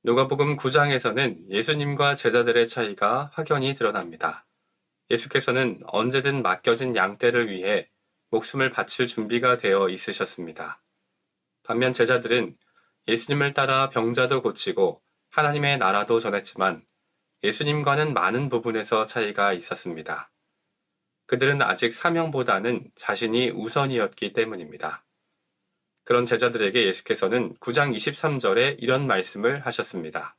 누가복음 9장에서는 예수님과 제자들의 차이가 확연히 드러납니다. 예수께서는 언제든 맡겨진 양떼를 위해 목숨을 바칠 준비가 되어 있으셨습니다. 반면 제자들은 예수님을 따라 병자도 고치고 하나님의 나라도 전했지만 예수님과는 많은 부분에서 차이가 있었습니다. 그들은 아직 사명보다는 자신이 우선이었기 때문입니다. 그런 제자들에게 예수께서는 9장 23절에 이런 말씀을 하셨습니다.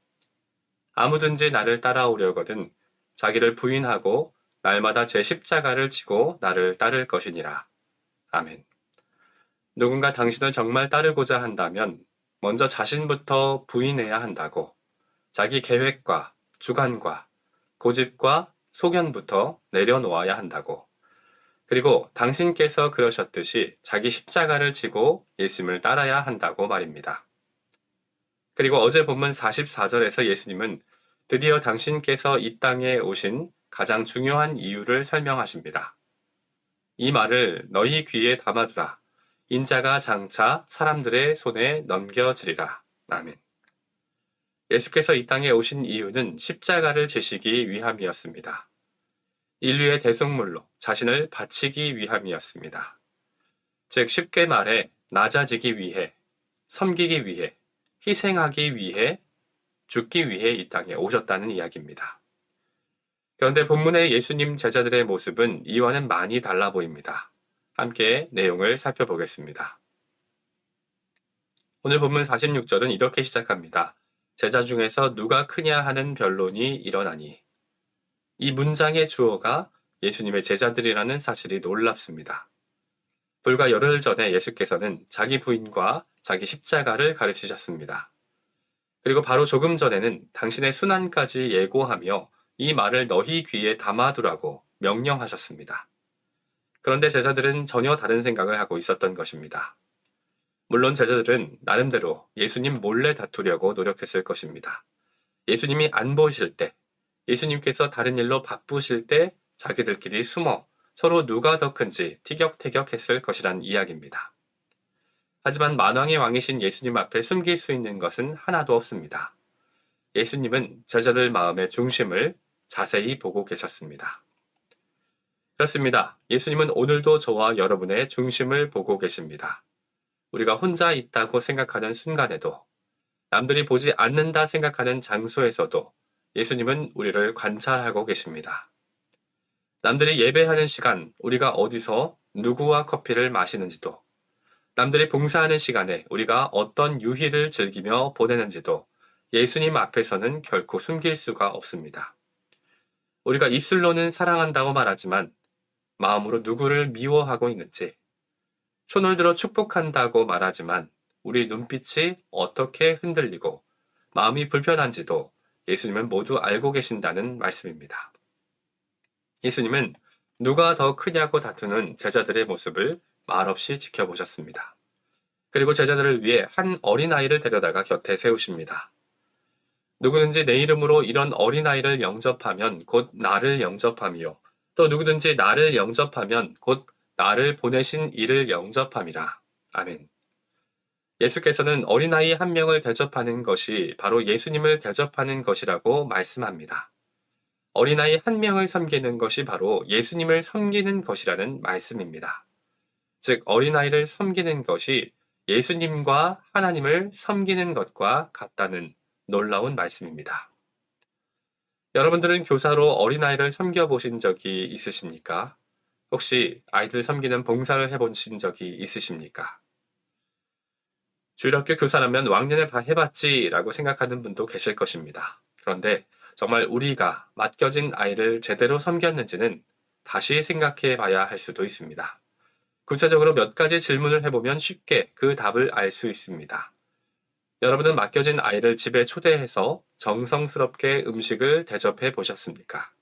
아무든지 나를 따라오려거든 자기를 부인하고 날마다 제 십자가를 지고 나를 따를 것이니라. 아멘. 누군가 당신을 정말 따르고자 한다면 먼저 자신부터 부인해야 한다고, 자기 계획과 주관과 고집과 소견부터 내려놓아야 한다고, 그리고 당신께서 그러셨듯이 자기 십자가를 지고 예수님을 따라야 한다고 말입니다. 그리고 어제 본문 44절에서 예수님은 드디어 당신께서 이 땅에 오신 가장 중요한 이유를 설명하십니다. 이 말을 너희 귀에 담아두라. 인자가 장차 사람들의 손에 넘겨지리라. 아멘. 예수께서 이 땅에 오신 이유는 십자가를 지시기 위함이었습니다. 인류의 대속물로 자신을 바치기 위함이었습니다. 즉 쉽게 말해 낮아지기 위해, 섬기기 위해, 희생하기 위해, 죽기 위해 이 땅에 오셨다는 이야기입니다. 그런데 본문의 예수님 제자들의 모습은 이와는 많이 달라 보입니다. 함께 내용을 살펴보겠습니다. 오늘 본문 46절은 이렇게 시작합니다. 제자 중에서 누가 크냐 하는 변론이 일어나니. 이 문장의 주어가 예수님의 제자들이라는 사실이 놀랍습니다. 불과 열흘 전에 예수께서는 자기 부인과 자기 십자가를 가르치셨습니다. 그리고 바로 조금 전에는 당신의 순환까지 예고하며 이 말을 너희 귀에 담아두라고 명령하셨습니다. 그런데 제자들은 전혀 다른 생각을 하고 있었던 것입니다. 물론 제자들은 나름대로 예수님 몰래 다투려고 노력했을 것입니다. 예수님이 안 보실 때, 예수님께서 다른 일로 바쁘실 때 자기들끼리 숨어 서로 누가 더 큰지 티격태격했을 것이란 이야기입니다. 하지만 만왕의 왕이신 예수님 앞에 숨길 수 있는 것은 하나도 없습니다. 예수님은 제자들 마음의 중심을 자세히 보고 계셨습니다. 그렇습니다. 예수님은 오늘도 저와 여러분의 중심을 보고 계십니다. 우리가 혼자 있다고 생각하는 순간에도, 남들이 보지 않는다 생각하는 장소에서도 예수님은 우리를 관찰하고 계십니다. 남들이 예배하는 시간, 우리가 어디서 누구와 커피를 마시는지도, 남들이 봉사하는 시간에 우리가 어떤 유희를 즐기며 보내는지도 예수님 앞에서는 결코 숨길 수가 없습니다. 우리가 입술로는 사랑한다고 말하지만 마음으로 누구를 미워하고 있는지, 손을 들어 축복한다고 말하지만 우리 눈빛이 어떻게 흔들리고 마음이 불편한지도 예수님은 모두 알고 계신다는 말씀입니다. 예수님은 누가 더 크냐고 다투는 제자들의 모습을 말없이 지켜보셨습니다. 그리고 제자들을 위해 한 어린아이를 데려다가 곁에 세우십니다. 누구든지 내 이름으로 이런 어린아이를 영접하면 곧 나를 영접함이요. 또 누구든지 나를 영접하면 곧 나를 보내신 이를 영접함이라. 아멘. 예수께서는 어린아이 한 명을 대접하는 것이 바로 예수님을 대접하는 것이라고 말씀합니다. 어린아이 한 명을 섬기는 것이 바로 예수님을 섬기는 것이라는 말씀입니다. 즉, 어린아이를 섬기는 것이 예수님과 하나님을 섬기는 것과 같다는 놀라운 말씀입니다. 여러분들은 교사로 어린아이를 섬겨보신 적이 있으십니까? 혹시 아이들 섬기는 봉사를 해보신 적이 있으십니까? 주일학교 교사라면 왕년에 다 해봤지 라고 생각하는 분도 계실 것입니다. 그런데 정말 우리가 맡겨진 아이를 제대로 섬겼는지는 다시 생각해 봐야 할 수도 있습니다. 구체적으로 몇 가지 질문을 해보면 쉽게 그 답을 알 수 있습니다. 여러분은 맡겨진 아이를 집에 초대해서 정성스럽게 음식을 대접해 보셨습니까?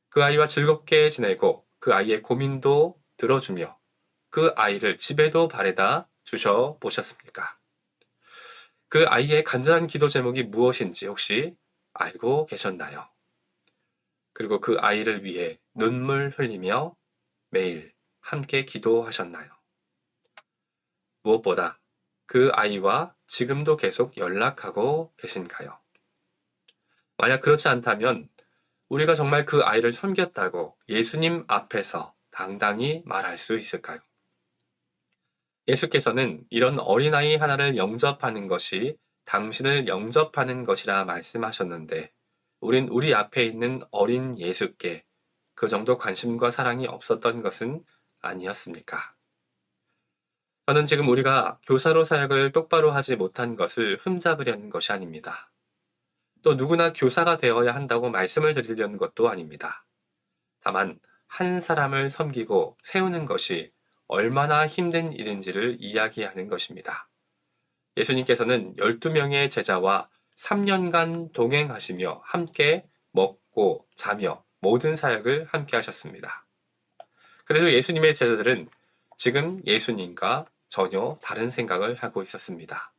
그 아이와 즐겁게 지내고 그 아이의 고민도 들어주며 그 아이를 집에도 바래다 주셔 보셨습니까? 그 아이의 간절한 기도 제목이 무엇인지 혹시 알고 계셨나요? 그리고 그 아이를 위해 눈물 흘리며 매일 함께 기도하셨나요? 무엇보다 그 아이와 지금도 계속 연락하고 계신가요? 만약 그렇지 않다면 우리가 정말 그 아이를 섬겼다고 예수님 앞에서 당당히 말할 수 있을까요? 예수께서는 이런 어린아이 하나를 영접하는 것이 당신을 영접하는 것이라 말씀하셨는데, 우린 우리 앞에 있는 어린 예수께 그 정도 관심과 사랑이 없었던 것은 아니었습니까? 저는 지금 우리가 교사로 사역을 똑바로 하지 못한 것을 흠잡으려는 것이 아닙니다. 또 누구나 교사가 되어야 한다고 말씀을 드리려는 것도 아닙니다. 다만 한 사람을 섬기고 세우는 것이 얼마나 힘든 일인지를 이야기하는 것입니다. 예수님께서는 12명의 제자와 3년간 동행하시며 함께 먹고 자며 모든 사역을 함께 하셨습니다. 그래서 예수님의 제자들은 지금 예수님과 전혀 다른 생각을 하고 있었습니다.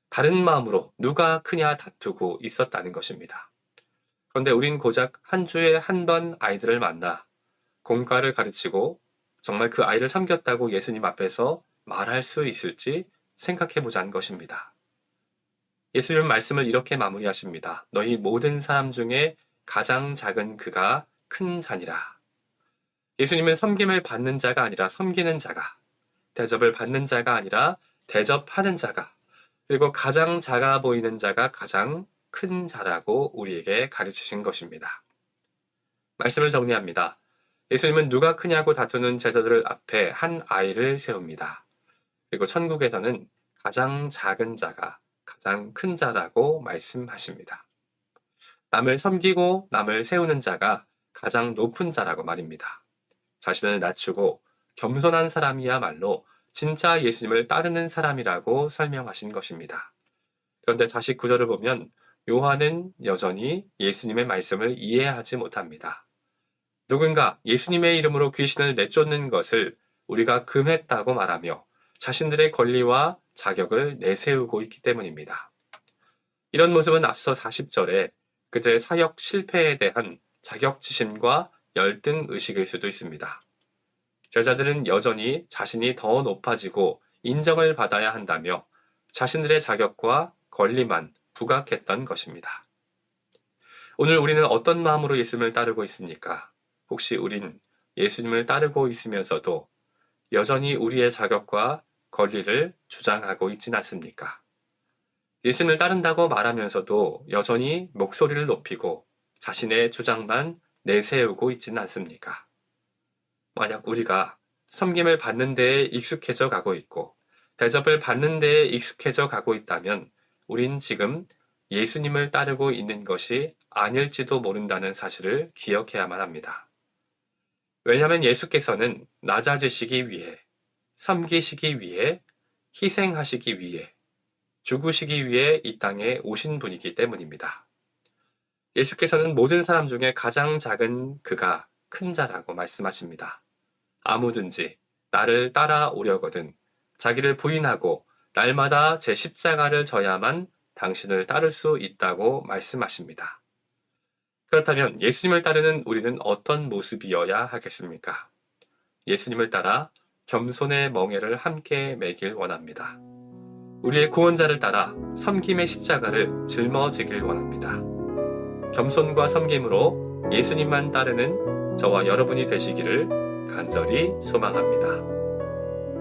다른 마음으로 누가 크냐 다투고 있었다는 것입니다. 그런데 우린 고작 한 주에 한 번 아이들을 만나 공과를 가르치고 정말 그 아이를 섬겼다고 예수님 앞에서 말할 수 있을지 생각해 보자는 것입니다. 예수님은 말씀을 이렇게 마무리하십니다. 너희 모든 사람 중에 가장 작은 그가 큰 자니라. 예수님은 섬김을 받는 자가 아니라 섬기는 자가, 대접을 받는 자가 아니라 대접하는 자가, 그리고 가장 작아 보이는 자가 가장 큰 자라고 우리에게 가르치신 것입니다. 말씀을 정리합니다. 예수님은 누가 크냐고 다투는 제자들 앞에 한 아이를 세웁니다. 그리고 천국에서는 가장 작은 자가 가장 큰 자라고 말씀하십니다. 남을 섬기고 남을 세우는 자가 가장 높은 자라고 말입니다. 자신을 낮추고 겸손한 사람이야말로 진짜 예수님을 따르는 사람이라고 설명하신 것입니다. 그런데 49절을 보면 요한은 여전히 예수님의 말씀을 이해하지 못합니다. 누군가 예수님의 이름으로 귀신을 내쫓는 것을 우리가 금했다고 말하며 자신들의 권리와 자격을 내세우고 있기 때문입니다. 이런 모습은 앞서 40절에 그들의 사역 실패에 대한 자격지심과 열등의식일 수도 있습니다. 제자들은 여전히 자신이 더 높아지고 인정을 받아야 한다며 자신들의 자격과 권리만 부각했던 것입니다. 오늘 우리는 어떤 마음으로 예수님을 따르고 있습니까? 혹시 우린 예수님을 따르고 있으면서도 여전히 우리의 자격과 권리를 주장하고 있진 않습니까? 예수님을 따른다고 말하면서도 여전히 목소리를 높이고 자신의 주장만 내세우고 있지는 않습니까? 만약 우리가 섬김을 받는 데에 익숙해져 가고 있고 대접을 받는 데에 익숙해져 가고 있다면 우린 지금 예수님을 따르고 있는 것이 아닐지도 모른다는 사실을 기억해야만 합니다. 왜냐하면 예수께서는 낮아지시기 위해, 섬기시기 위해, 희생하시기 위해, 죽으시기 위해 이 땅에 오신 분이기 때문입니다. 예수께서는 모든 사람 중에 가장 작은 그가 큰 자라고 말씀하십니다. 아무든지 나를 따라오려거든 자기를 부인하고 날마다 제 십자가를 져야만 당신을 따를 수 있다고 말씀하십니다. 그렇다면 예수님을 따르는 우리는 어떤 모습이어야 하겠습니까? 예수님을 따라 겸손의 멍에를 함께 매길 원합니다. 우리의 구원자를 따라 섬김의 십자가를 짊어지길 원합니다. 겸손과 섬김으로 예수님만 따르는 저와 여러분이 되시기를 간절히 소망합니다.